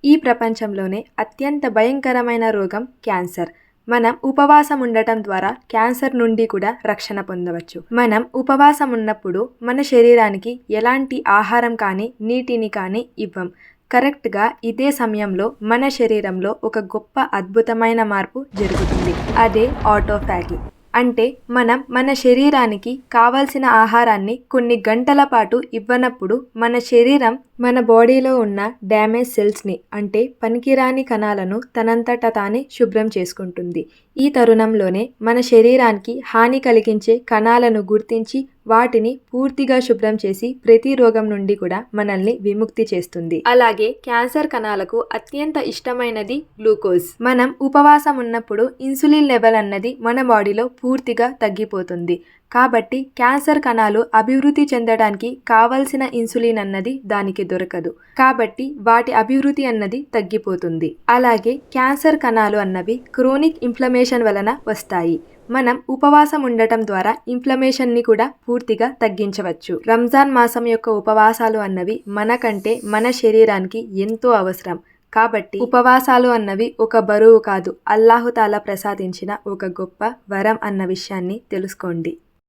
ఈ ప్రపంచంలోనే అత్యంత భయంకరమైన రోగం క్యాన్సర్. మనం ఉపవాసం ఉండటం ద్వారా క్యాన్సర్ నుండి కూడా రక్షణ పొందవచ్చు. మనం ఉపవాసం ఉన్నప్పుడు మన శరీరానికి ఎలాంటి ఆహారం కానీ నీటిని కానీ ఇవ్వం. కరెక్ట్గా ఇదే సమయంలో మన శరీరంలో ఒక గొప్ప అద్భుతమైన మార్పు జరుగుతుంది. అదే ఆటోఫాగీ. అంటే మనం మన శరీరానికి కావాల్సిన ఆహారాన్ని కొన్ని గంటల పాటు ఇవ్వనప్పుడు మన శరీరం మన బాడీలో ఉన్న డ్యామేజ్ సెల్స్ని అంటే పనికిరాని కణాలను తనంతట తానే శుభ్రం చేసుకుంటుంది. ఈ తరుణంలోనే మన శరీరానికి హాని కలిగించే కణాలను గుర్తించి వాటిని పూర్తిగా శుభ్రం చేసి ప్రతి రోగం నుండి కూడా మనల్ని విముక్తి చేస్తుంది. అలాగే క్యాన్సర్ కణాలకు అత్యంత ఇష్టమైనది గ్లూకోజ్. మనం ఉపవాసం ఉన్నప్పుడు ఇన్సులిన్ లెవెల్ అన్నది మన బాడీలో పూర్తిగా తగ్గిపోతుంది. కాబట్టి క్యాన్సర్ కణాలు అభివృద్ధి చెందడానికి కావలసిన ఇన్సులిన్ అన్నది దానికి దొరకదు. కాబట్టి వాటి అభివృద్ధి అన్నది తగ్గిపోతుంది. అలాగే క్యాన్సర్ కణాలు అన్నవి క్రోనిక్ ఇన్ఫ్లమేషన్ వలన వస్తాయి. మనం ఉపవాసం ఉండటం ద్వారా ఇన్ఫ్లమేషన్ని కూడా పూర్తిగా తగ్గించవచ్చు. రంజాన్ మాసం యొక్క ఉపవాసాలు అన్నవి మనకంటే మన శరీరానికి ఎంతో అవసరం. కాబట్టి ఉపవాసాలు అన్నవి ఒక బరువు కాదు, అల్లాహుతాలా ప్రసాదించిన ఒక గొప్ప వరం అన్న విషయాన్ని తెలుసుకోండి.